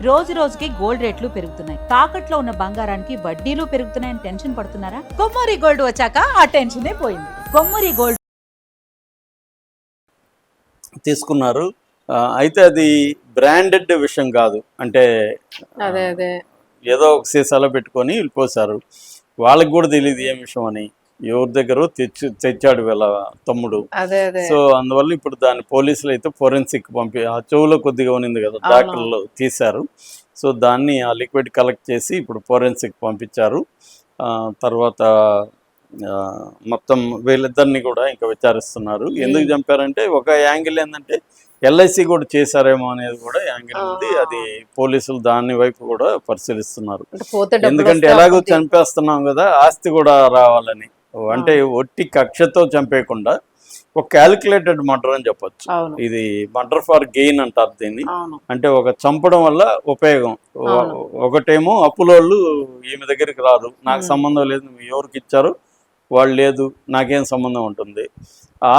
రోజు రోజుకి గోల్డ్ రేట్లు పెరుగుతున్నాయి. తాకట్లో ఉన్న బంగారానికి వడ్డీలు పెరుగుతున్నాయని టెన్షన్ పడుతున్నారా? కొమ్మూరి గోల్డ్ వచ్చాక ఆ టెన్షనే పోయింది. కొమ్మూరి గోల్డ్ తీసుకున్నారు. అయితే అది బ్రాండెడ్ విషయం కాదు. అంటే అదే అదే ఏదో ఒక సీసాలో పెట్టుకొని వెళ్ళిపోసారు. వాళ్ళకి కూడా తెలియదు ఏం విషయం అని. ఎవరి దగ్గర తెచ్చాడు వీళ్ళ తమ్ముడు. అదే అదే సో అందువల్ల ఇప్పుడు దాన్ని పోలీసులు అయితే ఫోరెన్సిక్ ఆ చెవులో కొద్దిగా ఉన్నింది కదా, డాక్టర్లు తీశారు. సో దాన్ని ఆ లిక్విడ్ కలెక్ట్ చేసి ఇప్పుడు ఫోరెన్సిక్ పంపించారు. తర్వాత మొత్తం వీళ్ళిద్దరిని కూడా ఇంకా విచారిస్తున్నారు. ఎందుకు చంపారంటే ఒక యాంగిల్ ఏంటంటే ఎల్ఐసి కూడా చేశారేమో అనేది కూడా యాంగిల్ ఉంది. అది పోలీసులు దాని వైపు కూడా పరిశీలిస్తున్నారు. ఎందుకంటే ఎలాగో చంపేస్తున్నాం కదా, ఆస్తి కూడా రావాలని. అంటే ఒట్టి కక్షతో చంపేయకుండా ఒక క్యాలిక్యులేటెడ్ మర్డర్ అని చెప్పొచ్చు. ఇది మర్డర్ ఫర్ గెయిన్ అంటారు దీన్ని. అంటే ఒక చంపడం వల్ల ఉపయోగం. ఒకటేమో అప్పులోళ్ళు ఈమె దగ్గరికి రాదు, నాకు సంబంధం లేదు, నువ్వు ఎవరికి ఇచ్చారు వాళ్ళు లేదు, నాకేం సంబంధం ఉంటుంది, ఆ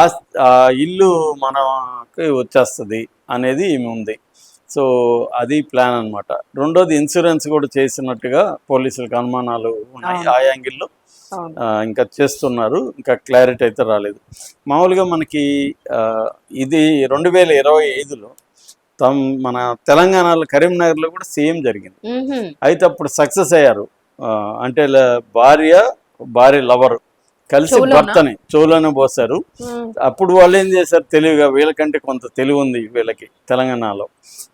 ఇల్లు మనకి వచ్చేస్తుంది అనేది ఈమె ఉంది. సో అది ప్లాన్ అనమాట. రెండోది ఇన్సూరెన్స్ కూడా చేసినట్టుగా పోలీసులకు అనుమానాలు ఉన్నాయి. ఆ యాంగిల్లో ఇంకా చేస్తున్నారు. ఇంకా క్లారిటీ అయితే రాలేదు. మామూలుగా మనకి ఇది 2025లో మన తెలంగాణలో కరీంనగర్లో కూడా సేమ్ జరిగింది. అయితే అప్పుడు సక్సెస్ అయ్యారు. అంటే భార్య లవరు కలిసి భర్తని చెవులోనే పోసారు. అప్పుడు వాళ్ళు ఏం చేశారు, తెలివిగా, వీళ్ళకంటే కొంత తెలివి ఉంది వీళ్ళకి తెలంగాణలో.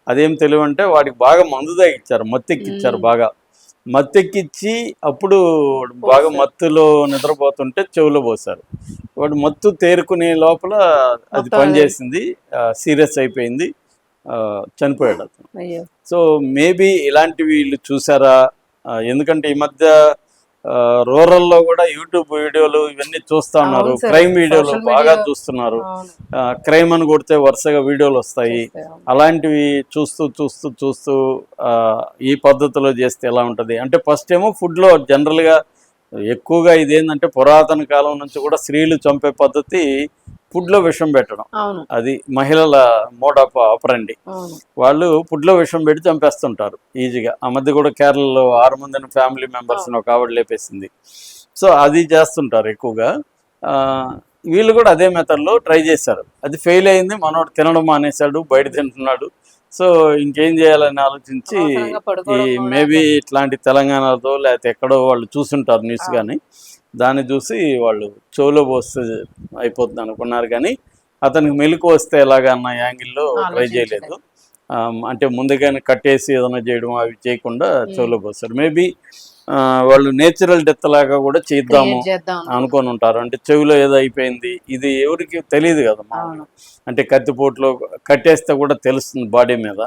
అదేం తెలివి అంటే వాడికి బాగా మందు తాగిచ్చారు, మత్తెక్కిచ్చారు. బాగా మత్తెక్కిచ్చి అప్పుడు బాగా మత్తులో నిద్రపోతుంటే చెవులో పోసారు. వాడు మత్తు తేరుకునే లోపల అది పనిచేసింది, సీరియస్ అయిపోయింది, చనిపోయాడు అతను. సో మేబీ ఇలాంటివి వీళ్ళు చూసారా? ఎందుకంటే ఈ మధ్య రూరల్లో కూడా యూట్యూబ్ వీడియోలు ఇవన్నీ చూస్తూ ఉన్నారు. క్రైమ్ వీడియోలు బాగా చూస్తున్నారు. క్రైమ్ అని కొడితే వరుసగా వీడియోలు వస్తాయి. అలాంటివి చూస్తూ ఈ పద్ధతిలో చేస్తే ఎలా ఉంటుంది అంటే, ఫస్ట్ ఏమో ఫుడ్లో జనరల్గా ఎక్కువగా ఇదేంటంటే పురాతన కాలం నుంచి కూడా స్త్రీలు చంపే పద్ధతి ఫుడ్లో విషం పెట్టడం. అది మహిళల మోడ్ ఆఫ్ ఆపరండి. వాళ్ళు ఫుడ్లో విషం పెట్టి చంపేస్తుంటారు ఈజీగా. ఆ మధ్య కూడా కేరళలో 6 మందిని ఫ్యామిలీ మెంబర్స్ని ఒక ఆవిడ లేపేసింది. సో అది చేస్తుంటారు ఎక్కువగా. వీళ్ళు కూడా అదే మెథడ్లో ట్రై చేశారు. అది ఫెయిల్ అయింది. మనోడు తినడం మానేశాడు, బయట తింటున్నాడు. సో ఇంకేం చేయాలని ఆలోచించి ఈ మేబీ ఇట్లాంటి తెలంగాణలో లేకపోతే ఎక్కడో వాళ్ళు చూసుంటారు న్యూస్ కానీ, దాన్ని చూసి వాళ్ళు చెవులో పోస్తే అయిపోతుంది అనుకున్నారు. కానీ అతనికి మెలకు వస్తే ఎలాగన్న యాంగిల్లో ట్రై చేయలేదు. అంటే ముందుగానే కట్టేసి ఏదైనా చేయడం అవి చేయకుండా చెవులో పోస్తారు. మేబీ వాళ్ళు నేచురల్ డెత్ లాగా కూడా చేద్దాము అనుకొని ఉంటారు. అంటే చెవిలో ఏదో అయిపోయింది, ఇది ఎవరికి తెలియదు కదా. అంటే కత్తిపోట్లో కట్టేస్తే కూడా తెలుస్తుంది బాడీ మీద.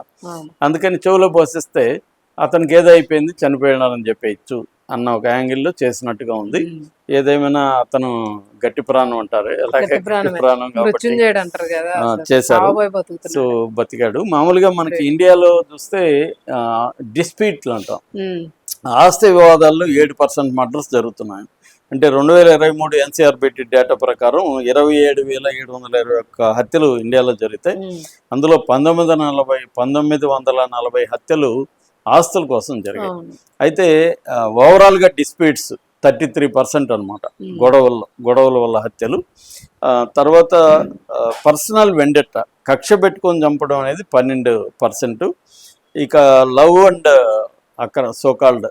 అందుకని చెవిలో పోసేస్తే అతనికి ఏదో అయిపోయింది, చనిపోయినారని చెప్పేయచ్చు అన్న ఒక యాంగిల్లో చేసినట్టుగా ఉంది. ఏదేమైనా అతను గట్టి ప్రాణం అంటారు, అలాగే గట్టి ప్రాణం కాబట్టి చేశారు. సో బతికాడు. మామూలుగా మనకి ఇండియాలో చూస్తే డిస్ప్యూట్లు అంటాం, ఆస్తి వివాదాల్లో 7% మర్డర్స్ జరుగుతున్నాయి. అంటే 2023 ఎన్సీఆర్ పెట్టి డేటా ప్రకారం 27,721 హత్యలు ఇండియాలో జరిగితాయి. అందులో 1940 హత్యలు ఆస్తుల కోసం జరిగాయి. అయితే ఓవరాల్గా డిస్ప్యూట్స్ 33% అనమాట. గొడవల వల్ల హత్యలు. తర్వాత పర్సనల్ వెండెట్ట, కక్ష పెట్టుకొని చంపడం అనేది 12%. ఇక లవ్ అండ్ అక్కడ సోకాల్డ్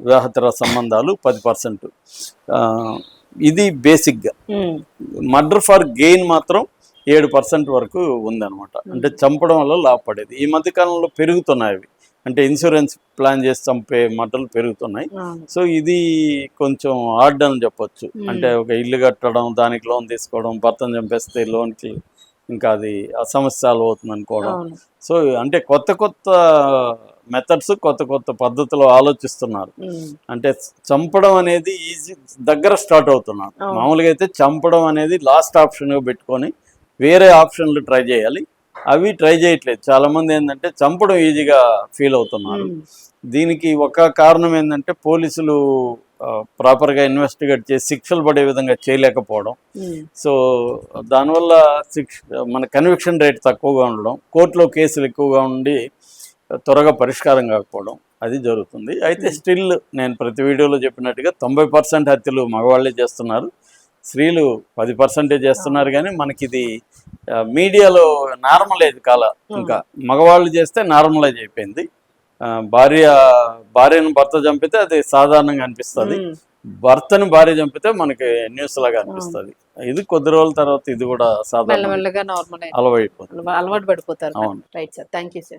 వివాహేతర సంబంధాలు 10%. ఇది బేసిక్గా. మర్డర్ ఫర్ గెయిన్ మాత్రం 7% వరకు ఉందన్నమాట. అంటే చంపడం వల్ల లాభపడేది. ఈ మధ్యకాలంలో పెరుగుతున్నాయి అవి. అంటే ఇన్సూరెన్స్ ప్లాన్ చేసి చంపే మర్డర్లు పెరుగుతున్నాయి. సో ఇది కొంచెం హార్డ్ అని చెప్పొచ్చు. అంటే ఒక ఇల్లు కట్టడం, దానికి లోన్ తీసుకోవడం, భర్తను చంపేస్తే లోన్కి ఇంకా అది సమస్య సాల్వ్ అవుతుంది అనుకోవడం. సో అంటే కొత్త మెథడ్స్, కొత్త పద్ధతిలో ఆలోచిస్తున్నారు. అంటే చంపడం అనేది ఈజీ దగ్గర స్టార్ట్ అవుతున్నారు. మామూలుగా అయితే చంపడం అనేది లాస్ట్ ఆప్షన్గా పెట్టుకొని వేరే ఆప్షన్లు ట్రై చేయాలి. అవి ట్రై చేయట్లేదు చాలామంది. ఏంటంటే చంపడం ఈజీగా ఫీల్ అవుతున్నారు. దీనికి ఒక కారణం ఏంటంటే పోలీసులు ప్రాపర్గా ఇన్వెస్టిగేట్ చేసి శిక్షలు పడే విధంగా చేయలేకపోవడం. సో దానివల్ల మన కన్విక్షన్ రేట్ తక్కువగా ఉండడం, కోర్టులో కేసులు ఎక్కువగా ఉండి త్వరగా పరిష్కారం కాకపోవడం అది జరుగుతుంది. అయితే స్టిల్ నేను ప్రతి వీడియోలో చెప్పినట్టుగా 90% హత్యలు మగవాళ్ళే చేస్తున్నారు, స్త్రీలు 10% చేస్తున్నారు. కానీ మనకి ఇది మీడియాలో నార్మలైజ్ కాల, ఇంకా మగవాళ్ళు చేస్తే నార్మలైజ్ అయిపోయింది. భార్యను భర్త చంపితే అది సాధారణంగా అనిపిస్తుంది, భర్తను భార్య చంపితే మనకి న్యూస్ లాగా అనిపిస్తుంది. ఇది కొద్ది రోజుల తర్వాత ఇది కూడా సాధారణ మెల్లమెల్లగా నార్మల్ అలవైపోతుంది. అలవాటు పడిపోతారు. అవును. Right sir, thank you sir.